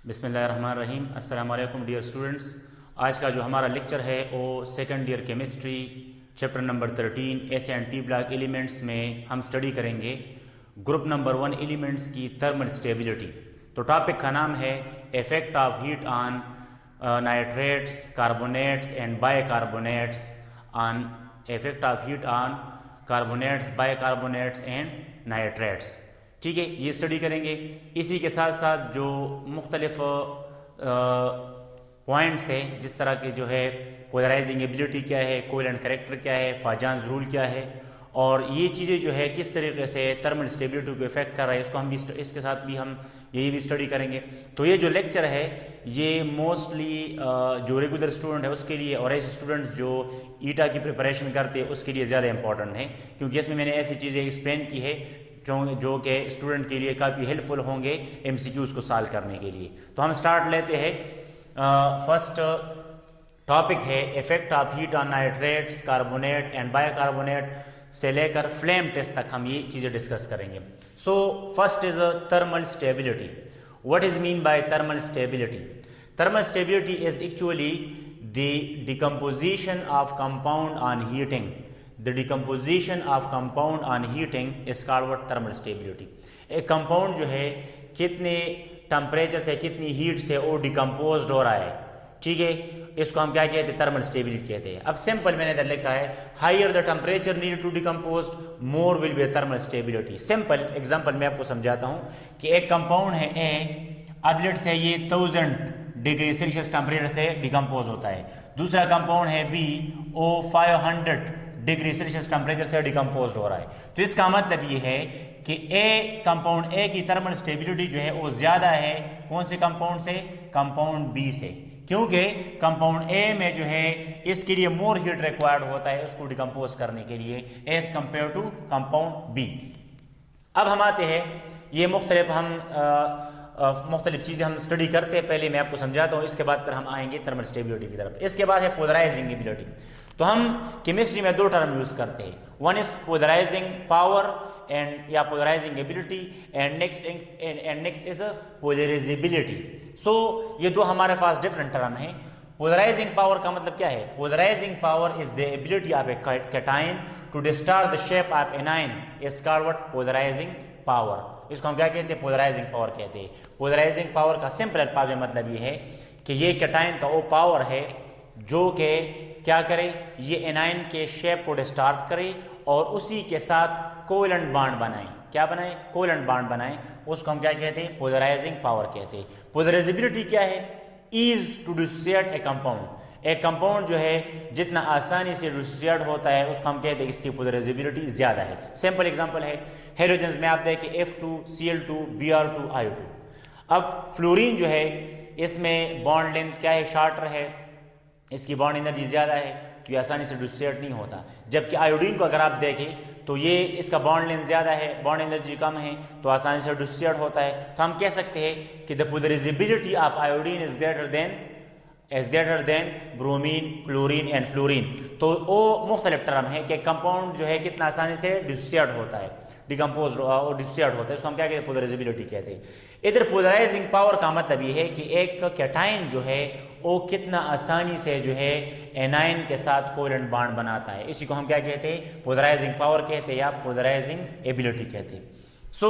बिस्मिल्लाहिर्रहमानिर्रहीम। अस्सलाम वालेकुम डियर स्टूडेंट्स। आज का जो हमारा लेक्चर है वो second year chemistry chapter number 13 S and P block elements में हम स्टडी करेंगे ग्रुप नंबर 1 एलिमेंट्स की थर्मल स्टेबिलिटी। तो टॉपिक का नाम है effect of heat on nitrates, carbonates and bicarbonates, on effect of heat on carbonates, bicarbonates and nitrates. ठीक है, ये स्टडी करेंगे। इसी के साथ साथ जो मुख्तलिफ पॉइंट्स है, जिस तरह के जो है पोलराइजिंग एबिलिटी क्या है, कोवेलेंट करेक्टर क्या है, फाजान्स रूल क्या है, और ये चीज़ें जो है किस तरीके से थर्मल स्टेबिलिटी को इफेक्ट कर रहा है, इसको हम भी इसके साथ भी हम यही भी स्टडी करेंगे। तो ये जो लेक्चर है ये मोस्टली जो रेगुलर स्टूडेंट है उसके लिए, और ऐसे स्टूडेंट्स जो ईटा की प्रिपरेशन करते हैं उसके लिए ज़्यादा इंपॉर्टेंट है, क्योंकि इसमें मैंने ऐसी चीज़ें एक्सप्लेन की है जो कि स्टूडेंट के लिए काफ़ी हेल्पफुल होंगे एमसीक्यूज़ को सॉल्व करने के लिए। तो हम स्टार्ट लेते हैं। फर्स्ट टॉपिक है effect of heat on nitrates, carbonate and bicarbonate से लेकर फ्लेम टेस्ट तक हम ये चीज़ें डिस्कस करेंगे। So first is thermal stability. What is mean by thermal stability? Thermal stability is actually the decomposition of compound on heating. The decomposition of compound on heating is called what? Thermal stability। एक compound जो है कितने temperature से, कितनी heat से वो decompose हो रहा है, ठीक है, इसको हम क्या कहते हैं? थर्मल स्टेबिलिटी कहते हैं। अब सिंपल मैंने इधर लिखा है higher the temperature need to decompose more will be thermal stability. Simple example मैं आपको समझाता हूँ कि एक कंपाउंड है ए, अब लेट से ये 1000 डिग्री सेल्सियस टेम्परेचर से डिकम्पोज होता है। दूसरा कंपाउंड है बी, ओ 500 डिग्री सेल्सियस टेम्परेचर से डिकम्पोज हो रहा है। तो इसका मतलब ये है कि ए कंपाउंड ए की थर्मल स्टेबिलिटी जो है वो ज्यादा है कौन से कंपाउंड से? कंपाउंड बी से, क्योंकि कंपाउंड ए में जो है इसके लिए मोर हीट रिक्वायर्ड होता है उसको डिकम्पोज करने के लिए as compare to compound B. अब हम आते हैं, ये मुख्तलिफ चीज़ें हम स्टडी करते हैं। पहले मैं आपको समझाता हूँ, इसके बाद फिर हम आएंगे थर्मल स्टेबिलिटी की तरफ। इसके बाद है पोलराइजिंग एबिलिटी। तो हम केमिस्ट्री में दो टर्म यूज करते हैं, one is polarising power and या polarising ability, and next is polarisability. So ये दो हमारे पास डिफरेंट टर्म हैं। पोलराइजिंग पावर का मतलब क्या है? Polarising power is the ability of a cation to distort the shape of anion is called what? Polarising power. इसको हम क्या कहते हैं? पोलराइजिंग पावर कहते हैं। पोलराइजिंग पावर का सिंपल अल्फाज में मतलब ये है कि ये कैटायन का वो पावर है जो कि क्या करे, ये एनायन के शेप को डिस्टार्ट करे और उसी के साथ कोवेलेंट बॉन्ड बनाए। क्या बनाए? कोवेलेंट बॉन्ड बनाए। उसको हम क्या कहते हैं? पोलराइजिंग पावर कहते हैं। पोलराइजेबिलिटी क्या है? Ease to dissociate a compound. एक कंपाउंड जो है जितना आसानी से डिसोसिएट होता है उसको हम कहते हैं इसकी पोलराइजेबिलिटी ज्यादा है। सिंपल एग्जांपल है हेलोजन्स में आप देखें F2Cl2 Br2 I2। अब फ्लोरीन जो है इसमें बॉन्ड लेंथ क्या है? शॉर्टर है, इसकी बॉन्ड एनर्जी ज़्यादा है, तो ये आसानी से डिसोसिएट नहीं होता। जबकि आयोडीन को अगर आप देखें तो ये इसका बॉन्ड लेंथ ज़्यादा है, बॉन्ड एनर्जी कम है, तो आसानी से डिसोसिएट होता है। तो हम कह सकते हैं कि the polarisability of iodine is greater than bromine, chlorine and fluorine. तो वो मुख्तलिफ टर्म है कि कंपाउंड जो है कितना आसानी से डिसोसिएट होता है, डिकम्पोज और डिसोसिएट होता है, इसको हम क्या कहते हैं? पोलराइजेबिलिटी कहते हैं। इधर पोलराइजिंग पावर का मतलब ये है कि एक कैटायन जो है वो कितना आसानी से जो है एनायन के साथ कोवेलेंट बॉन्ड बनाता है, इसी को हम क्या कहते हैं? पोलराइजिंग पावर कहते हैं या पोलराइजिंग एबिलिटी कहते हैं। So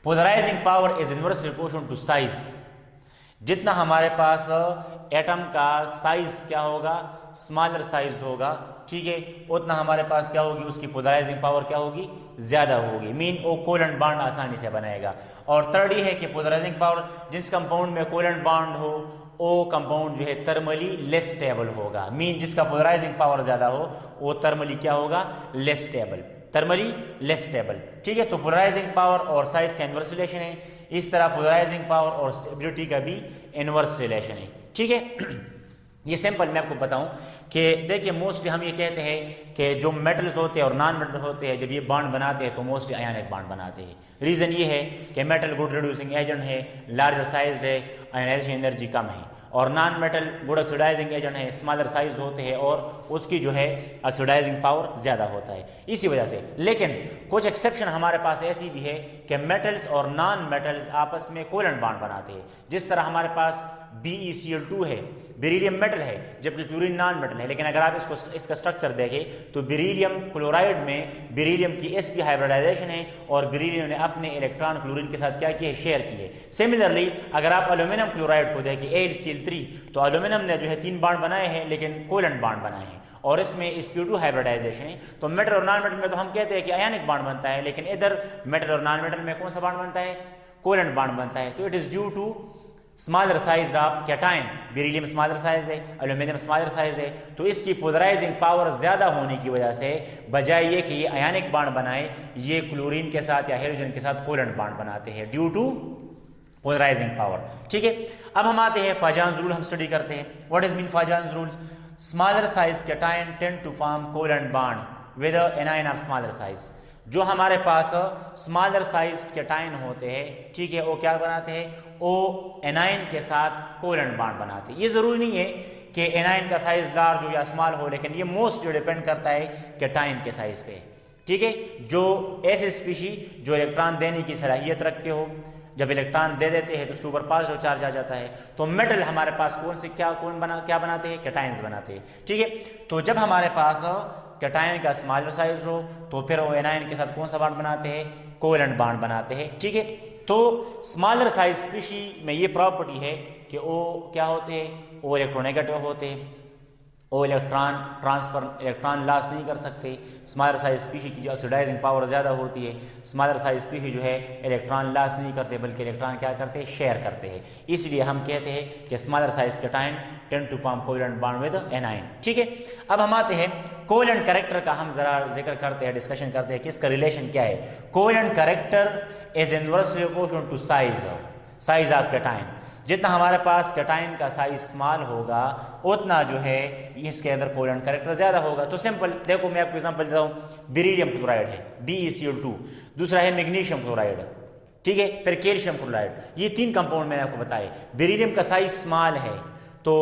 polarising power is inversely proportional to size. जितना हमारे पास एटम का साइज क्या होगा? स्मॉलर साइज होगा, ठीक है, उतना हमारे पास क्या होगी? उसकी पोलराइजिंग पावर क्या होगी? ज्यादा होगी। मीन वो कोवेलेंट बॉन्ड आसानी से बनाएगा। और थर्ड ये है कि पोलराइजिंग पावर, जिस कंपाउंड में कोवेलेंट बॉन्ड हो वो कंपाउंड जो है थर्मली लेस स्टेबल होगा। मीन जिसका पोलराइजिंग पावर ज्यादा हो वो थर्मली क्या होगा? Less stable, thermally less stable, ठीक है। तो पोलराइजिंग पावर और साइज का इनवर्स रिलेशन है। इस तरह पोलराइजिंग पावर और स्टेबिलिटी का भी इनवर्स रिलेशन है, ठीक है। ये सिंपल मैं आपको बताऊं कि देखिए मोस्टली हम ये कहते हैं कि जो मेटल्स होते हैं और नॉन मेटल होते हैं जब ये बॉन्ड बनाते हैं तो मोस्टली आयनिक बॉन्ड बनाते हैं। रीज़न ये है कि मेटल गुड रिड्यूसिंग एजेंट है, लार्जर साइज है, आयनाइजेशन एनर्जी कम है, और non metal good oxidizing agent है, स्मॉलर साइज होते हैं और उसकी जो है ऑक्सीडाइजिंग पावर ज़्यादा होता है इसी वजह से। लेकिन कुछ एक्सेप्शन हमारे पास ऐसी भी है कि मेटल्स और नॉन मेटल्स आपस में कोवेलेंट बॉन्ड बनाते हैं। जिस तरह हमारे पास BeCl2 है, बेरिलियम मेटल है जबकि क्लोरीन नॉन मेटल है, लेकिन अगर आप इसका स्ट्रक्चर देखें तो बेरिलियम क्लोराइड में बेरिलियम की sp हाइब्रिडाइजेशन है और बेरिलियम ने अपने इलेक्ट्रॉन क्लोरीन के साथ क्या किए, शेयर किए। सिमिलरली अगर आप एल्यूमिनियम क्लोराइड को देखें AlCl3, तो एल्यूमिनियम ने जो है 3 बॉन्ड बनाए हैं लेकिन कोवेलेंट बॉन्ड बनाए हैं और इसमें sp2 हाइब्रिडाइजेशन है। तो मेटल और नॉन मेटल में तो हम कहते हैं कि आयनिक बॉन्ड बनता है, लेकिन इधर मेटल और नॉन मेटल में कौन सा बॉन्ड बनता है, कोवेलेंट बॉन्ड बनता है। तो it is due to smaller size of cation, beryllium smaller size है, एल्यूमिनियम स्मॉलर साइज है, तो इसकी पोलराइजिंग पावर ज़्यादा होने की वजह से बजाय ये कि ये आयनिक बॉन्ड बनाए, ये क्लोरीन के साथ या हाइड्रोजन के साथ कोवेलेंट बॉन्ड बनाते हैं ड्यू टू पोलराइजिंग पावर। ठीक है, अब हम आते हैं फाजान्स रूल, हम स्टडी करते हैं। What is mean Fajans rule? Smaller size cation tend to form covalent bond with anion of smaller size. जो हमारे पास स्मॉलर साइज कैटायन होते हैं, ठीक है, वो क्या बनाते हैं, वो एनायन के साथ कोवेलेंट बॉन्ड बनाते हैं। ये जरूरी नहीं है कि एनायन का साइज लार्ज हो या स्मॉल हो, लेकिन ये मोस्ट डिपेंड करता है कैटायन के साइज पे। ठीक है, जो ऐसे स्पीशी जो इलेक्ट्रॉन देने की सलाहियत रखते हो, जब इलेक्ट्रॉन दे देते हैं तो उसके ऊपर पॉजिटिव चार्ज आ जाता है। तो मेटल हमारे पास क्या बनाते हैं, कैटायंस बनाते हैं। ठीक है, तो जब हमारे पास कैटायन का स्मॉलर साइज हो तो फिर वो एनायन के साथ कौन सा बॉन्ड बनाते हैं, कोवेलेंट बॉन्ड बनाते हैं। ठीक है, तो स्मॉलर साइज स्पीशी में ये प्रॉपर्टी है कि वो क्या होते हैं, वो इलेक्ट्रोनेगेटिव होते हैं, वो इलेक्ट्रॉन लॉस नहीं कर सकते। स्मॉलर साइज स्पीशी की जो ऑक्सीडाइजिंग पावर ज़्यादा होती है, स्मॉलर साइज स्पीशी जो है इलेक्ट्रॉन लॉस नहीं करते बल्कि इलेक्ट्रॉन क्या करते हैं, शेयर करते हैं। इसलिए हम कहते हैं कि smaller size cation tend to form covalent bond with anion. ठीक है, अब हम आते हैं कोवेलेंट कैरेक्टर का, हम जरा जिक्र करते हैं, डिस्कशन करते हैं कि इसका रिलेशन क्या है। Covalent character is inversely proportional to size of cation. जितना हमारे पास कैटायन का साइज स्मॉल होगा उतना जो है इसके अंदर कोवेलेंट कैरेक्टर ज़्यादा होगा। तो सिंपल देखो, मैं आपको एग्जांपल देता हूँ। बेरिलियम क्लोराइड है BeCl2, दूसरा है मैग्नीशियम क्लोराइड, ठीक है, फिर कैल्शियम क्लोराइड। ये 3 कंपाउंड मैंने आपको बताए। बेरिलियम का साइज स्मॉल है तो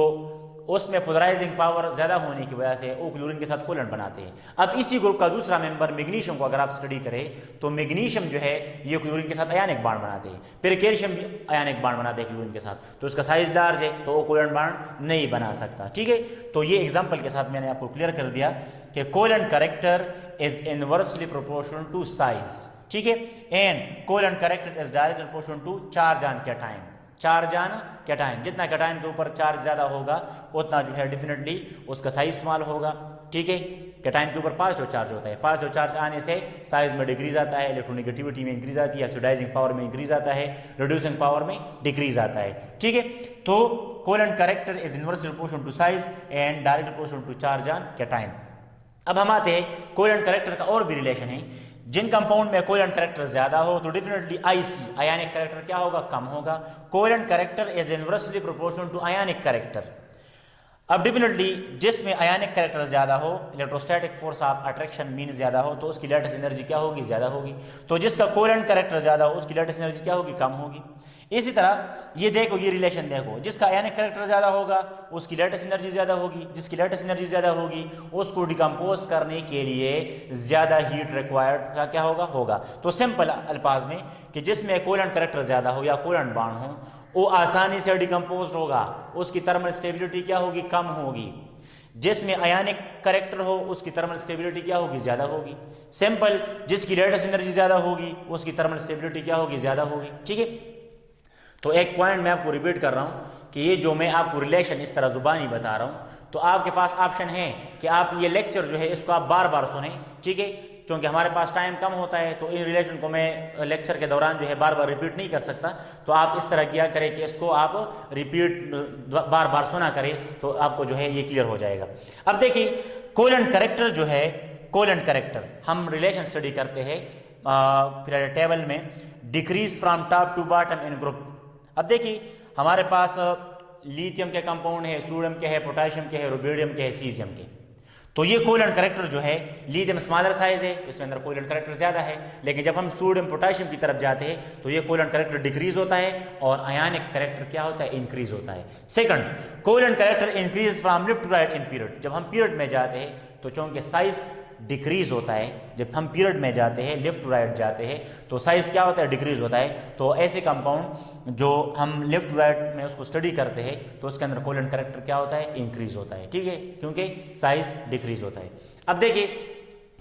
उसमें पोलराइजिंग पावर ज़्यादा होने की वजह से वो क्लोरीन के साथ कोवेलेंट बनाते हैं। अब इसी ग्रुप का दूसरा मेंबर मैग्नीशियम को अगर आप स्टडी करें तो मैग्नीशियम जो है ये क्लोरीन के साथ आयनिक बॉन्ड बनाते हैं, फिर कैल्शियम भी आयनिक बॉन्ड बनाते हैं क्लोरीन के साथ, तो उसका साइज लार्ज है तो वो कोवेलेंट बॉन्ड नहीं बना सकता। ठीक है, तो ये एग्जाम्पल के साथ मैंने आपको क्लियर कर दिया कि covalent character is inversely proportional to size. ठीक है, and covalent character is directly proportional to charge on cation. Charge on cation, जितना कैटायन के ऊपर चार्ज ज़्यादा होगा उतना जो है डेफिनेटली उसका साइज स्मॉल होगा। ठीक है, कैटायन के ऊपर पॉजिटिव चार्ज होता है, पॉजिटिव चार्ज आने से साइज में डिक्रीज आता है, इलेक्ट्रोनेगेटिविटी में इंक्रीज आती है, ऑक्सीडाइजिंग पावर में इंक्रीज आता है, रिड्यूसिंग पावर में डिक्रीज आता है। ठीक है, तो covalent character is inversely proportional to size and directly proportional to charge on cation. अब हम आते हैं कोवेलेंट कैरेक्टर का और भी रिलेशन है। जिन कंपाउंड में कोवेलेंट कैरेक्टर ज्यादा हो तो डेफिनेटली IC आयनिक कैरेक्टर क्या होगा, कम होगा। Covalent character is inversely proportional to ionic character. अब डेफिनेटली जिसमें आयनिक कैरेक्टर ज्यादा हो, electrostatic force of attraction mean ज्यादा हो, तो उसकी लेटेस्ट एनर्जी क्या होगी, ज्यादा होगी। तो जिसका कोवेलेंट कैरेक्टर ज्यादा हो उसकी लेटेस्ट एनर्जी क्या होगी, कम होगी। इसी तरह ये देखो, ये रिलेशन देखो, जिसका आयनिक कैरेक्टर ज्यादा होगा उसकी लेटेस्ट एनर्जी ज्यादा होगी, जिसकी लेटेस्ट एनर्जी ज्यादा होगी उसको डिकम्पोज करने के लिए ज्यादा हीट रिक्वायर्ड क्या होगा। तो सिंपल अल्फाज में कि जिसमें कोवेलेंट कैरेक्टर ज्यादा हो या कोवेलेंट बॉन्ड हो वो आसानी से डिकम्पोज होगा, उसकी थर्मल स्टेबिलिटी क्या होगी, कम होगी। जिसमें आयनिक कैरेक्टर हो उसकी थर्मल स्टेबिलिटी क्या होगी, ज्यादा होगी। सिंपल, जिसकी लेटेस्ट एनर्जी ज्यादा होगी उसकी थर्मल स्टेबिलिटी क्या होगी, ज्यादा होगी। ठीक है, तो एक पॉइंट मैं आपको रिपीट कर रहा हूं कि ये जो मैं आपको रिलेशन इस तरह जुबानी बता रहा हूं तो आपके पास ऑप्शन है कि आप ये लेक्चर जो है इसको आप बार बार सुने। ठीक है, क्योंकि हमारे पास टाइम कम होता है तो इन रिलेशन को मैं लेक्चर के दौरान जो है बार बार रिपीट नहीं कर सकता। तो आप इस तरह किया करें कि इसको आप रिपीट बार बार सुना करें तो आपको जो है ये क्लियर हो जाएगा। अब देखिए, कोवेलेंट कैरेक्टर जो है, कोवेलेंट कैरेक्टर हम रिलेशन स्टडी करते हैं फिर टेबल में, decrease from top to bottom in group. अब देखिए, हमारे पास लिथियम के कंपाउंड है, सोडियम के है, पोटेशियम के है, रुबिडियम के है, सीजियम के। तो ये कोवेलेंट करेक्टर जो है, लिथियम स्मॉलर साइज है, इसमें अंदर कोवेलेंट करेक्टर ज्यादा है, लेकिन जब हम सोडियम पोटेशियम की तरफ जाते हैं तो ये कोवेलेंट करेक्टर डिक्रीज होता है और आयनिक करेक्टर क्या होता है, इंक्रीज होता है। Second, covalent character increase from left to right in period. जब हम पीरियड में जाते हैं तो चूंकि साइज डिक्रीज होता है, जब हम पीरियड में जाते हैं, लेफ्ट टू राइट जाते हैं तो साइज क्या होता है, डिक्रीज होता है। तो ऐसे कंपाउंड जो हम लेफ्ट टू राइट में उसको स्टडी करते हैं तो उसके अंदर कोवेलेंट करेक्टर क्या होता है, इंक्रीज होता है, ठीक है, क्योंकि साइज डिक्रीज होता है। अब देखिए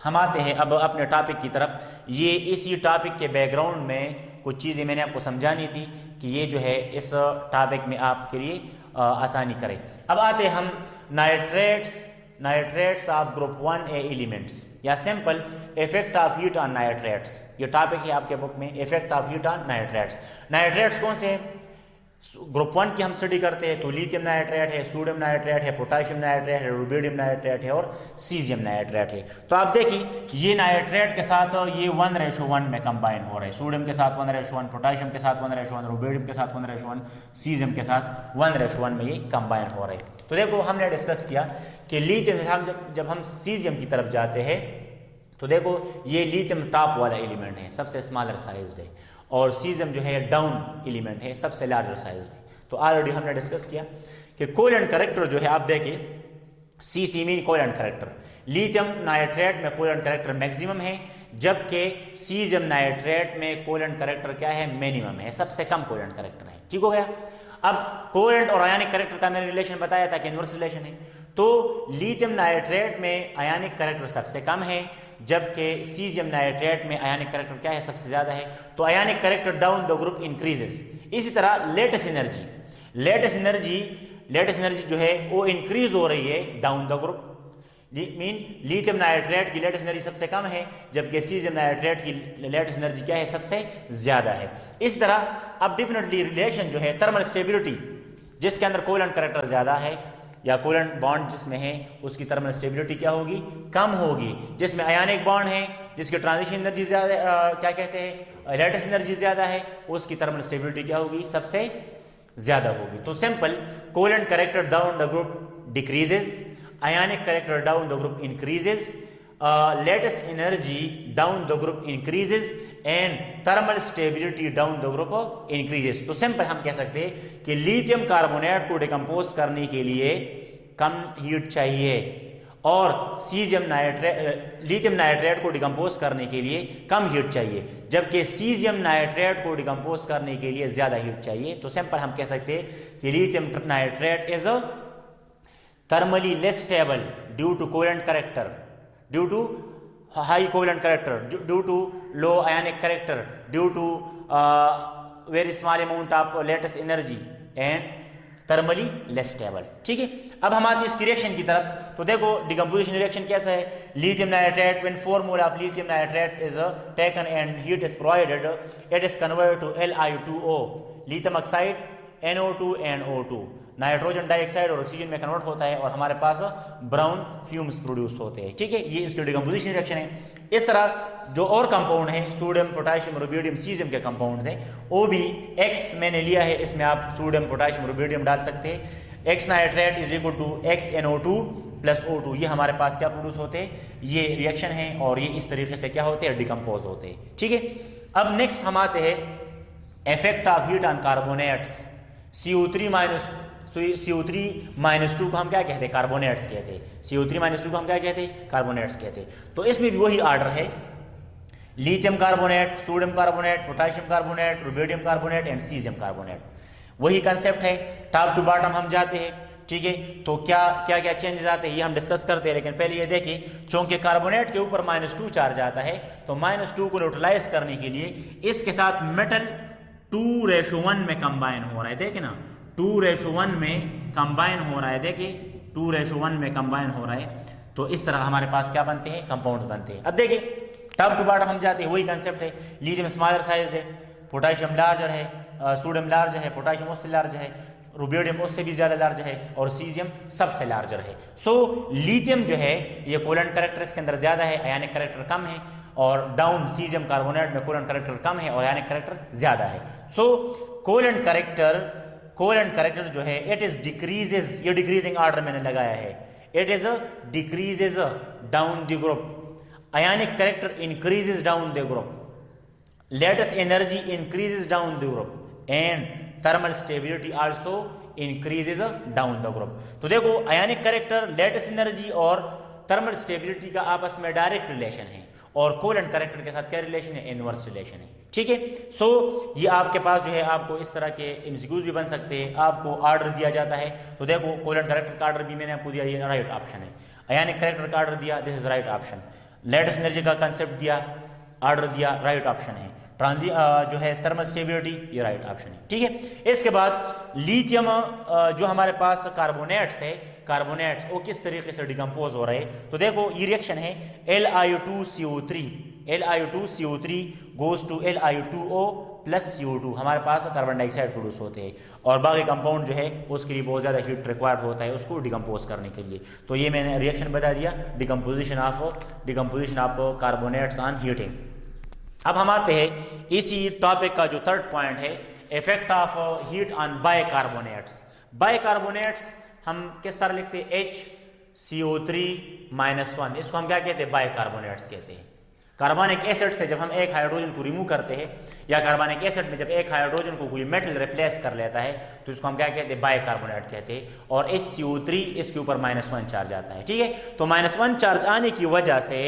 हम आते हैं अब अपने टॉपिक की तरफ। ये इसी टॉपिक के बैकग्राउंड में कुछ चीज़ें मैंने आपको समझानी थी कि ये जो है इस टॉपिक में आपके लिए आसानी करे। अब आते हैं हम nitrates of group 1A elements या simple effect of heat on nitrates. ये टॉपिक है आपके बुक में, effect of heat on nitrates. Nitrates कौन से हैं? ग्रुप 1 की हम स्टडी करते हैं तो लिथियम नाइट्रेट है, सोडियम नाइट्रेट है, पोटेशियम नाइट्रेट है, रुबिडियम नाइट्रेट है और सीजियम नाइट्रेट है। तो आप देखिए ये नाइट्रेट के साथ ये 1:1 में कंबाइन हो रहे हैं, सोडियम के साथ 1:1, पोटेशियम के साथ 1:1, रुबिडियम के साथ 1:1, सीजियम के साथ 1:1 में ये कंबाइन हो रहे हैं। तो देखो हमने डिस्कस किया कि लिथियम जब हम सीजियम की तरफ जाते हैं तो देखो ये लिथियम टॉप वाला एलिमेंट है, सबसे स्मॉलर साइज है, और सीजियम जो है डाउन एलिमेंट है, सबसे लार्जर साइज है। तो ऑलरेडी हमने डिस्कस किया कि कोवेलेंट करेक्टर जो है, आप देखिए CC mean covalent character, lithium nitrate में कोवेलेंट करेक्टर मैक्सिमम है, जबकि सीजियम नाइट्रेट में कोवेलेंट करेक्टर क्या है, मिनिमम है, सबसे कम कोवेलेंट करेक्टर है। ठीक हो गया। अब कोवेलेंट और आयनिक करेक्टर का मैंने रिलेशन बताया था कि इनवर्स रिलेशन है। तो लिथियम नाइट्रेट में आयनिक करेक्टर सबसे कम है, जबकि सीजियम नाइट्रेट में आयनिक करेक्टर क्या है, सबसे ज्यादा है। तो आयनिक character down the group increases. इसी तरह लेटेस्ट एनर्जी जो है वो इंक्रीज हो रही है down the group. Mean lithium nitrate की लेटेस्ट एनर्जी सबसे कम है, जबकि सीजियम नाइट्रेट की लेटेस्ट एनर्जी क्या है, सबसे ज्यादा है। इस तरह अब डेफिनेटली रिलेशन जो है थर्मल स्टेबिलिटी, जिसके अंदर कोवेलेंट करेक्टर ज्यादा है या कोवेलेंट बॉन्ड जिसमें है उसकी थर्मल स्टेबिलिटी क्या होगी, कम होगी। जिसमें आयनिक बॉन्ड है, जिसकी ट्रांजिशन एनर्जी ज्यादा, क्या कहते हैं, लेटेस्ट एनर्जी ज्यादा है, उसकी थर्मल स्टेबिलिटी क्या होगी, सबसे ज्यादा होगी। तो simple covalent character down the group decreases, ionic character down the group increases, latest energy down the group increases and thermal stability down the group increases। तो सिंपल हम कह सकते हैं कि लिथियम कार्बोनेट को डिकम्पोज करने के लिए कम हीट चाहिए और लिथियम नाइट्रेट को डिकम्पोज करने के लिए कम हीट चाहिए, जबकि सीजियम नाइट्रेट को डिकम्पोज करने के लिए ज्यादा हीट चाहिए। तो सिंपल हम कह सकते हैं कि lithium nitrate is thermally less stable due to covalent character, due to high covalent character, due to low ionic character, due to very small amount of latest energy and thermally less stable। ठीक है। अब हम आते हैं इसकी reaction की तरफ। तो देखो डिकम्पोजिशन रिएक्शन कैसा है। Lithium nitrate, when 4 mole of lithium nitrate is taken and heat is provided, it is converted to Li2O, lithium oxide, NO2 and O2, nitrogen dioxide और ऑक्सीजन में कन्वर्ट होता है और हमारे पास ब्राउन फ्यूम्स प्रोड्यूस होते हैं। ठीक है, ये इसकी डिकम्पोजिशन रिएक्शन है। इस तरह जो और कंपाउंड है, सोडियम, पोटेशियम, रुबिडियम, सीजियम के कंपाउंड्स हैं, वो भी X मैंने लिया है, इसमें आप सोडियम, पोटेशियम, रुबिडियम डाल सकते हैं। X nitrate is equal to XNO2 plus O2, ये हमारे पास क्या प्रोड्यूस होते हैं, ये रिएक्शन है और ये इस तरीके से क्या होते हैं, डिकम्पोज होते हैं। ठीक है। अब नेक्स्ट हम आते हैं effect of heat on carbonates. CO3-2 को हम क्या कहते हैं, कार्बोनेट्स कहते हैं। CO3-2 को हम क्या कहते हैं, कार्बोनेट्स कहते हैं। तो इसमें भी वही ऑर्डर है, lithium carbonate, sodium carbonate, potassium carbonate, rubidium carbonate and caesium carbonate. वही कंसेप्ट है, टॉप टू बॉटम हम जाते हैं। ठीक है। तो क्या क्या चेंजेस आते हैं ये हम डिस्कस करते हैं, लेकिन पहले ये देखिए, चूंकि कार्बोनेट के ऊपर -2 चार्ज आता है तो -2 को न्यूट्रलाइज करने के लिए इसके साथ मेटल 2:1 में कंबाइन हो रहा है। देखिए ना, 2:1 में कंबाइन हो रहा है। देखिए 2:1 में कंबाइन हो रहा है। तो इस तरह हमारे पास क्या बनते हैं, कंपाउंड्स बनते हैं। अब देखिए टॉप टू बॉटम हम जाते हैं, वही कंसेप्ट है। लिथियम स्मॉलर साइज है, पोटेशियम लार्जर है, सोडियम लार्ज है, पोटेशियम उससे लार्ज है, रुबिडियम उससे भी ज्यादा लार्ज है और सीजियम सबसे लार्जर है। सो लिथियम जो है ये कोवेलेंट करेक्टर इसके अंदर ज्यादा है, आयनिक करेक्टर कम है, और डाउन सीजियम कार्बोनेट में कोवेलेंट करेक्टर कम है और आयनिक करेक्टर ज्यादा है। सो कोवेलेंट करेक्टर जो है इट इज डिक्रीजेस, ये डिक्रीजिंग ऑर्डर मैंने लगाया है, it is decreases down the group, ionic character increases down the group, lattice energy increases down the group, and thermal stability also increases down the group. तो देखो ionic character, lattice energy और thermal stability का आपस में direct relation है, और covalent character के साथ क्या रिलेशन है, इनवर्स रिलेशन है, ठीक है। सो ये आपके पास जो है आपको इस तरह के एमसीक्यूज भी बन सकते हैं, आपको ऑर्डर दिया जाता है, तो देखो कोवेलेंट कैरेक्टर का ऑर्डर भी मैंने आपको दिया, ये राइट ऑप्शन है। आयनिक कैरेक्टर का ऑर्डर दिया, this is right option. Latest energy का कंसेप्ट दिया, ऑर्डर दिया, राइट ऑप्शन है। जो है थर्मल स्टेबिलिटी, ये राइट ऑप्शन है, ठीक है। इसके बाद लिथियम जो हमारे पास कार्बोनेट्स है, कार्बोनेट्स वो किस तरीके से डिकम्पोज हो रहे हैं, तो देखो ये रिएक्शन है Li2CO3, Li2CO3 goes to Li2O plus CO2, हमारे पास कार्बन डाइऑक्साइड प्रोड्यूस होते हैं, और बाकी कंपाउंड जो है उसके लिए बहुत ज़्यादा हीट रिक्वायर्ड होता है उसको डिकम्पोज करने के लिए। तो ये मैंने रिएक्शन बता दिया, decomposition of carbonates on heating. अब हम आते हैं इसी टॉपिक का जो थर्ड पॉइंट है, effect of heat on bicarbonates. Bicarbonates हम किस तरह लिखते हैं, HCO3-1, इसको हम क्या कहते हैं, बाइकार्बोनेट्स कहते हैं। कार्बनिक एसिड से जब हम एक हाइड्रोजन को रिमूव करते हैं, या कार्बनिक एसिड में जब एक हाइड्रोजन को कोई मेटल रिप्लेस कर लेता है, तो इसको हम क्या कहते हैं, बाइकार्बोनेट कहते हैं। और HCO3 इसके ऊपर -1 चार्ज आता है, ठीक है। तो -1 चार्ज आने की वजह से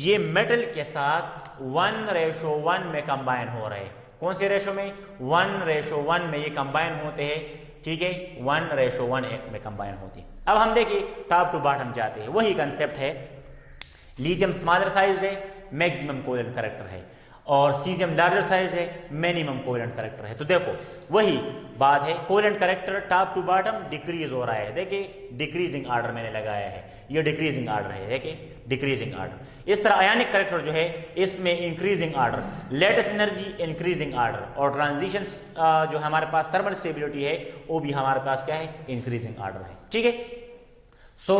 ये मेटल के साथ 1:1 में कंबाइन हो रहे हैं। कौन से रेशो में, 1:1 में ये कंबाइन होते हैं, ठीक है, 1:1 में कंबाइन होते हैं। अब हम देखिए टॉप टू बॉटम जाते हैं, वही कंसेप्ट है। लिथियम स्मॉलर साइज है, मैक्सिमम कोवेलेंट कैरेक्टर है, और सीजियम लार्जर साइज है, मिनिमम कोवेलेंट कैरेक्टर है। तो देखो वही बात है, covalent character top to bottom decrease हो रहा है, देखिए डिक्रीजिंग ऑर्डर मैंने लगाया है, ये डिक्रीजिंग ऑर्डर है, देखिए डिक्रीजिंग ऑर्डर। इस तरह आयनिक कैरेक्टर जो है इसमें increasing order, latest energy increasing order, और ट्रांजिशन जो हमारे पास थर्मल स्टेबिलिटी है वो भी हमारे पास क्या है, इंक्रीजिंग ऑर्डर है, ठीक है। सो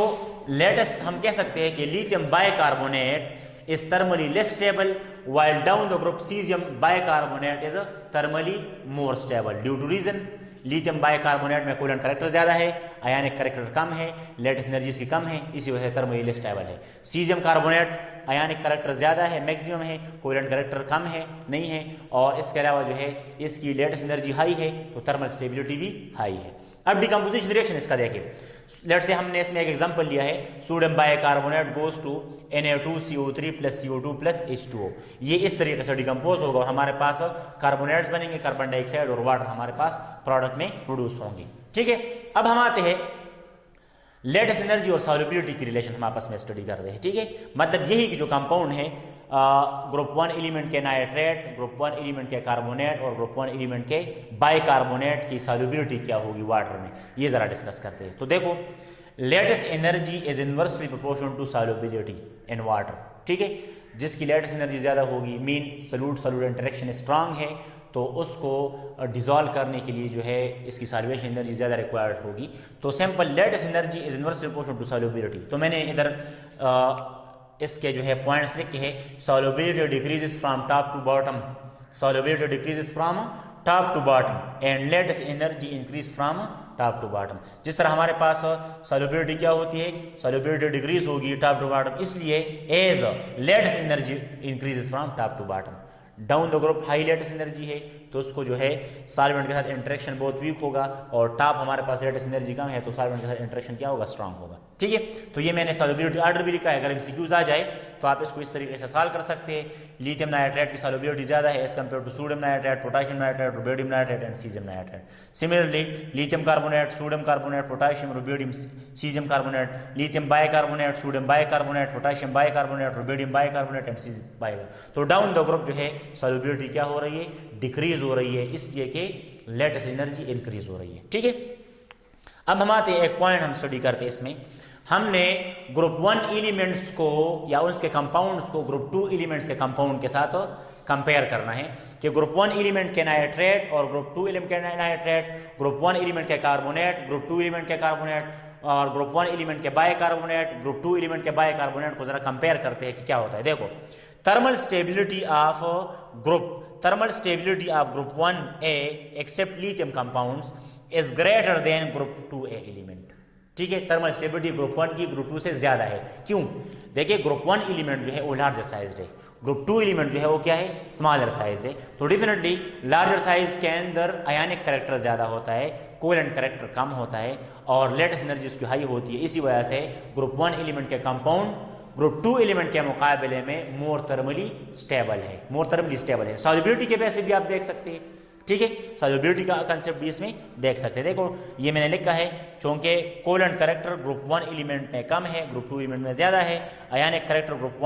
लेटेस्ट हम कह सकते हैं कि lithium bicarbonate is thermally less stable, while down the group cesium bicarbonate is thermally more stable due to reason lithium bicarbonate में कोवेलेंट कैरेक्टर ज्यादा है, आयनिक कैरेक्टर कम है, लेटेस्ट एनर्जी इसकी कम है, इसी वजह से थर्मली लेस स्टेबल है। सीजियम कार्बोनेट आयनिक कैरेक्टर ज्यादा है, मैक्सिमम है, कोवेलेंट कैरेक्टर कम है, नहीं है, और इसके अलावा जो है इसकी लेटेस्ट एनर्जी हाई है, तो थर्मल स्टेबिलिटी भी हाई है। अब डिकम्पोजिशन रिएक्शन इसका देखिए, लेट से हमने इसमें एक एग्जांपल लिया है, sodium bicarbonate goes to Na2CO3 plus CO2 plus H2O। ये इस तरीके से डिकम्पोज होगा और हमारे पास कार्बोनेट्स बनेंगे, कार्बन डाइऑक्साइड और वाटर हमारे पास प्रोडक्ट में प्रोड्यूस होंगे, ठीक है। अब हम आते हैं लेटेस्ट एनर्जी और सॉल्युबिलिटी की रिलेशन हम आपस में स्टडी कर रहे हैं, ठीक है। मतलब यही कि जो कंपाउंड है ग्रुप 1 एलिमेंट के नाइट्रेट, ग्रुप 1 एलिमेंट के कार्बोनेट और ग्रुप 1 एलिमेंट के बाइकार्बोनेट की सॉल्युबिलिटी क्या होगी वाटर में, ये जरा डिस्कस करते हैं। तो देखो lattice energy is inversely proportional to solubility in water, ठीक है। जिसकी लेटेस्ट एनर्जी ज़्यादा होगी, mean solute solute interaction strong है, तो उसको डिजॉल्व करने के लिए जो है इसकी सॉल्वेशन एनर्जी ज़्यादा रिक्वायर्ड होगी। तो simple lattice energy is inversely proportional to solubility. तो मैंने इधर इसके जो है पॉइंट्स लिखे हैं, solubility decreases from top to bottom, solubility decreases from top to bottom and lattice energy increase from top to bottom. जिस तरह हमारे पास सॉल्युबिलिटी क्या होती है, सॉल्युबिलिटी डिक्रीज होगी टॉप टू बॉटम, इसलिए as lattice energy increases from top to bottom. Down the group high lattice energy है, तो उसको जो है सॉल्वेंट के साथ इंटरेक्शन बहुत वीक होगा, और टॉप हमारे पास लेटेस्ट एनर्जी कम है, तो सॉल्वेंट के साथ इंटरेक्शन क्या होगा, स्ट्रांग होगा, ठीक है। तो ये मैंने सॉल्युबिलिटी ऑर्डर भी लिखा है, अगर एमसीक्यूज आ जाए तो आप इसको इस तरीके से सॉल्व कर सकते हैं। लिथियम नाइट्रेट की सॉल्युबिलिटी ज़्यादा है as compare to sodium nitrate, potassium nitrate, rubidium nitrate and caesium nitrate. Similarly lithium carbonate, sodium carbonate, potassium, rubidium, caesium carbonate, lithium bicarbonate, sodium bicarbonate, potassium bicarbonate, rubidium bicarbonate and caesium bicarbonate. तो down the group जो है solubility क्या हो रही है, decrease हो रही है, इसलिए कि लेटेस्ट एनर्जी इंक्रीज हो रही है, ठीक है। अब हम आते हैं एक पॉइंट हम स्टडी करते हैं, इसमें हमने ग्रुप 1 एलिमेंट्स को या उसके कंपाउंड्स को ग्रुप 2 एलिमेंट्स के कंपाउंड के साथ कंपेयर करना है कि ग्रुप 1 एलिमेंट के नाइट्रेट और ग्रुप 2 एलिमेंट के नाइट्रेट, ग्रुप 1 एलिमेंट के कार्बोनेट, ग्रुप 2 एलिमेंट के कार्बोनेट और ग्रुप 1 एलिमेंट के बाइकार्बोनेट, ग्रुप 2 एलिमेंट के बाइकार्बोनेट को जरा कंपेयर करते हैं कि क्या होता है। देखो thermal stability of group, thermal stability of group 1A except lithium compounds is greater than group 2A element, ठीक है। थर्मल स्टेबिलिटी ग्रुप 1 की ग्रुप 2 से ज़्यादा है। क्यों? देखिए ग्रुप 1 एलिमेंट जो है वो लार्जर साइज है, ग्रुप 2 एलिमेंट जो है वो क्या है, स्मॉलर साइज है। तो डेफिनेटली लार्जर साइज के अंदर आयनिक करेक्टर ज़्यादा होता है, कोवेलेंट करेक्टर कम होता है और लेटेस्ट एनर्जी उसकी हाई होती है। इसी वजह से ग्रुप 1 एलिमेंट के कंपाउंड ग्रुप 2 एलिमेंट के मुकाबले में मोर थर्मली स्टेबल है, मोर थर्मली स्टेबल है। सॉल्युबिलिटी के बेस पे भी आप देख सकते हैं, ठीक है। सॉल्युबिलिटी का कंसेप्ट भी इसमें देख सकते हैं। देखो ये मैंने लिखा है, चूंकि कोवेलेंट करेक्टर ग्रुप 1 एलिमेंट में कम है, ग्रुप 2 एलिमेंट में ज़्यादा है। आयनिक करेक्टर ग्रुप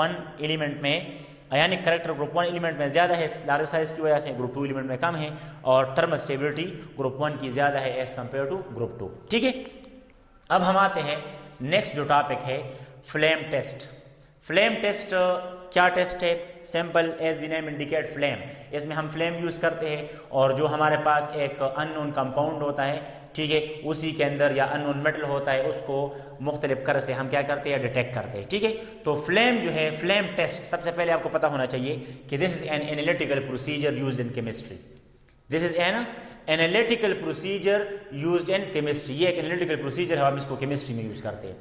1 एलिमेंट में ज़्यादा है लार्ज साइज की वजह से, ग्रुप 2 एलिमेंट में कम है। और थर्मल स्टेबिलिटी ग्रुप 1 की ज़्यादा है एज कम्पेयर टू ग्रुप 2, ठीक है। अब हम आते हैं नेक्स्ट जो टॉपिक है, फ्लेम टेस्ट। फ्लेम टेस्ट क्या टेस्ट है? Simple as the name indicate flame. इसमें हम फ्लेम यूज़ करते हैं और जो हमारे पास एक अननोन कंपाउंड होता है, ठीक है, उसी के अंदर या अननोन मेटल होता है, उसको मुख्तलिफ कर से हम क्या करते हैं, डिटेक्ट करते हैं, ठीक है। तो फ्लेम जो है, फ्लेम टेस्ट, सबसे पहले आपको पता होना चाहिए कि this is an analytical procedure used in chemistry. This is an analytical procedure used in chemistry. ये एक एनालिटिकल प्रोसीजर है, हम इसको केमिस्ट्री में यूज़ करते हैं।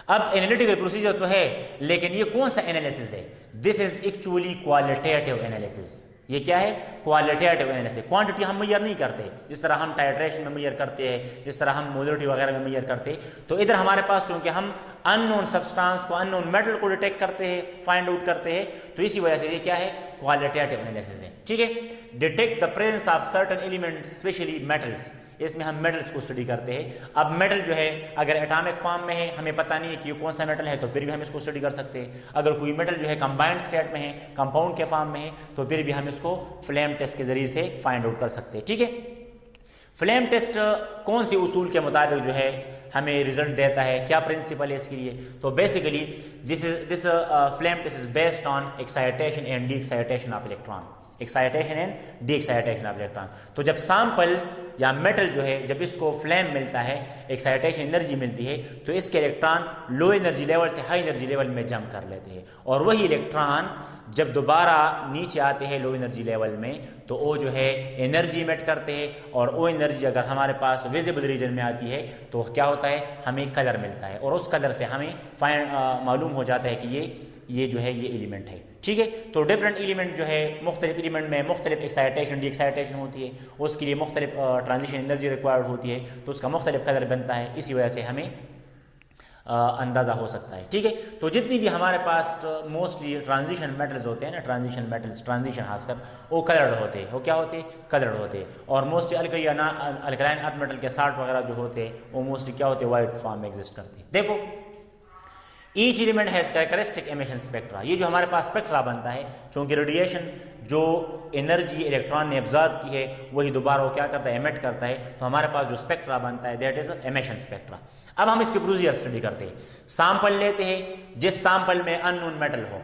अब एनालिटिकल प्रोसीजर तो है, लेकिन ये कौन सा एनालिसिस है? This is actually qualitative analysis. ये क्या है? Qualitative analysis. क्वांटिटी हम मेजर नहीं करते, जिस तरह हम टाइट्रेशन में मेजर करते हैं, जिस तरह हम मोलरिटी वगैरह में मेजर करते हैं। तो इधर हमारे पास चूंकि हम अननोन सब्सटेंस को, अननोन मेटल को डिटेक्ट करते हैं, फाइंड आउट करते हैं, तो इसी वजह से ये क्या है, क्वालिटेटिव एनालिसिस है, ठीक है। Detect the presence of certain element, specially metals. इसमें हम मेटल्स को स्टडी करते हैं। अब मेटल जो है अगर एटॉमिक फॉर्म में है, हमें पता नहीं है कि ये कौन सा मेटल है, तो फिर भी हम इसको स्टडी कर सकते हैं। अगर कोई मेटल जो है कंबाइंड स्टेट में है, कंपाउंड के फॉर्म में है, तो फिर भी हम इसको फ्लेम टेस्ट के जरिए से फाइंड आउट कर सकते हैं, ठीक है। फ्लेम टेस्ट कौन सी उसूल के मुताबिक जो है हमें रिजल्ट देता है, क्या प्रिंसिपल है इसके लिए? तो basically this flame test is based on excitation and de excitation of electron. Excitation and de excitation of electron. तो जब सैंपल या मेटल जो है, जब इसको फ्लेम मिलता है, एक्साइटेशन एनर्जी मिलती है, तो इसके इलेक्ट्रॉन लो एनर्जी लेवल से हाई एनर्जी लेवल में जंप कर लेते हैं, और वही इलेक्ट्रॉन जब दोबारा नीचे आते हैं लो एनर्जी लेवल में, तो वो जो है एनर्जी इमिट करते हैं, और वो एनर्जी अगर हमारे पास विजिबल रीजन में आती है, तो क्या होता है, हमें कलर मिलता है, और उस कलर से हमें मालूम हो जाता है कि ये जो है ये एलिमेंट है, ठीक है। तो डिफरेंट एलिमेंट जो है, मुख्तलिफ एलिमेंट में मुख्तलिफ एक्साइटेशन डी एक्साइटेशन होती है, उसके लिए मुख्तलिफ ट्रांजिशन एनर्जी रिक्वायर्ड होती है, तो उसका मुख्तलिफ कलर बनता है। इसी वजह से हमें अंदाज़ा हो सकता है, ठीक है। तो जितनी भी हमारे पास मोस्टली ट्रांजिशन मेटल्स होते हैं ना, ट्रांजिशन मेटल्स, ट्रांजिशन खासकर, वो कलर्ड होते हैं। वो क्या होते हैं? कलर्ड होते हैं। और मोस्टली अल्कलाइन अर्थ मेटल के साल्ट वगैरह जो होते हैं, वो मोस्टली क्या होते हैं, वाइट फॉर्म में एग्जिस्ट करते हैं। देखो each element has characteristic emission spectra. ये जो हमारे पास स्पेक्ट्रा बनता है, चूँकि रेडिएशन जो एनर्जी इलेक्ट्रॉन ने एब्जॉर्ब की है, वही दोबारा वो क्या करता है, एमिट करता है, तो हमारे पास जो स्पेक्ट्रा बनता है, दैट इज एमिशन स्पेक्ट्रा। अब हम इसके प्रोसीजर स्टडी करते हैं। सैंपल लेते हैं, जिस सैंपल में अननोन मेटल हो,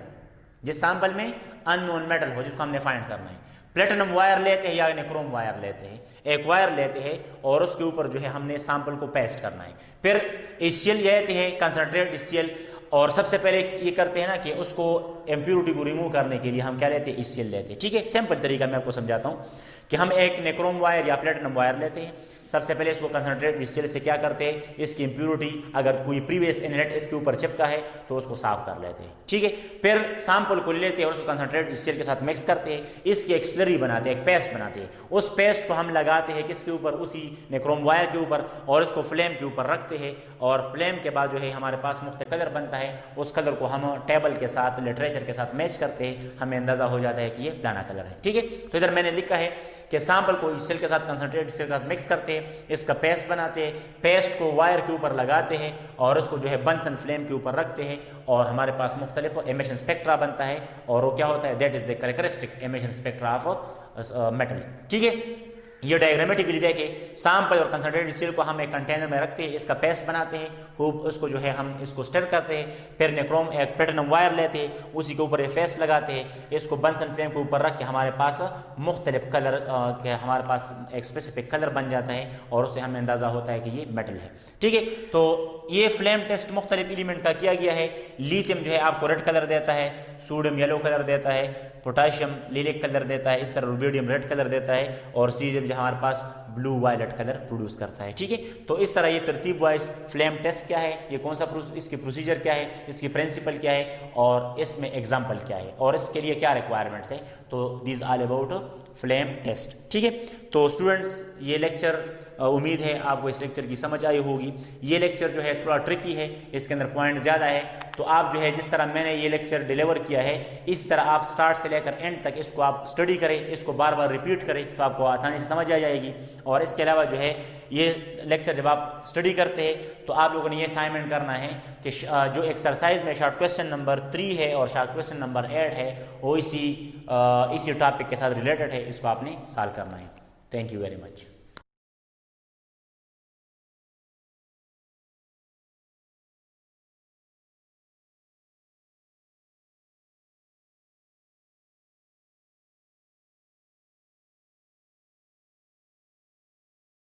जिस सैंपल में अननोन मेटल हो, जिसको हमने फाइंड करना है, प्लेटिनम वायर लेते हैं या निक्रोम वायर लेते हैं, एक वायर लेते हैं और उसके ऊपर जो है हमने सैंपल को पेस्ट करना है। फिर HCl लेते हैं, कंसनट्रेट HCl, और सबसे पहले ये करते हैं ना कि उसको इम्प्योरिटी को रिमूव करने के लिए हम क्या लेते हैं, HCl लेते हैं, ठीक है। सिंपल तरीका मैं आपको समझाता हूँ कि हम एक निक्रोम वायर या प्लेटिनम वायर लेते हैं, सबसे पहले इसको कंसनट्रेट HCl से क्या करते हैं, इसकी इम्प्योरिटी अगर कोई प्रीवियस इनलेट इसके ऊपर चिपका है तो उसको साफ कर लेते हैं, ठीक है। फिर सैंपल को लेते हैं और उसको कंसनट्रेट HCl के साथ मिक्स करते हैं, इसकी एक स्लरी बनाते हैं, एक पेस्ट बनाते हैं। उस पेस्ट को हम लगाते हैं किसके ऊपर, उसी निक्रोम वायर के ऊपर, और इसको फ्लेम के ऊपर रखते हैं, और फ्लेम के बाद जो है हमारे पास मुख्तलिफ कलर बनता है। उस कलर को हम टेबल के साथ, लिटरेचर के साथ मैच करते हैं, हमें अंदाजा हो जाता है कि ये फलाना कलर है, ठीक है। तो इधर मैंने लिखा है कि सैंपल को HCl के साथ, कंसनट्रेट HCl के साथ मिक्स करते हैं, इसका पेस्ट बनाते हैं, पेस्ट को वायर के ऊपर लगाते हैं और उसको जो है बंसन फ्लेम के ऊपर रखते हैं, और हमारे पास मुख्तलिफ एमिशन स्पेक्ट्रा बनता है, और वो क्या होता है, that is the characteristic emission spectra of metal, ठीक है। ये डायग्रामेटिकली देखें, सैंपल और कंसनट्रेटेड HCl को हम एक कंटेनर में रखते हैं, इसका पेस्ट बनाते हैं, खूब उसको जो है हम इसको स्टर करते हैं, फिर निक्रोम एक प्लेटिनम वायर लेते हैं, उसी के ऊपर ये फेस लगाते हैं, इसको बंसन फ्लेम के ऊपर रख के हमारे पास मुख्तलिफ कलर के हमारे पास एक स्पेसिफिक कलर बन जाता है, और उससे हमें अंदाज़ा होता है कि ये मेटल है, ठीक है। तो ये फ्लेम टेस्ट मुख्तलिफ एलिमेंट का किया गया है। लिथियम जो है आपको रेड कलर देता है, सोडियम येलो कलर देता है, पोटाशियम लिलिक कलर देता है, इस तरह रुबिडियम रेड कलर देता है, और सीजियम जो हमारे पास ब्लू वायलेट कलर प्रोड्यूस करता है। ठीक है, तो इस तरह ये तरतीब वाइज फ्लेम टेस्ट क्या है, ये कौन सा इसकी प्रोसीजर क्या है, इसकी प्रिंसिपल क्या है और इसमें एग्जाम्पल क्या है और इसके लिए क्या रिक्वायरमेंट्स है, तो this all about flame test. ठीक है, तो स्टूडेंट्स ये लेक्चर उम्मीद है आपको इस लेक्चर की समझ आई होगी। ये लेक्चर जो है थोड़ा ट्रिकी है, इसके अंदर पॉइंट ज़्यादा है, तो आप जो है जिस तरह मैंने ये लेक्चर डिलीवर किया है इस तरह आप स्टार्ट से लेकर एंड तक इसको आप स्टडी करें, इसको बार बार रिपीट करें तो आपको आसानी से समझ आ जाएगी। और इसके अलावा जो है ये लेक्चर जब आप स्टडी करते हैं तो आप लोगों ने ये असाइनमेंट करना है कि जो एक्सरसाइज में शॉर्ट क्वेश्चन नंबर 3 है और शॉर्ट क्वेश्चन नंबर 8 है वो इसी टॉपिक के साथ रिलेटेड है, इसको आपने सॉल्व करना है। Thank you very much.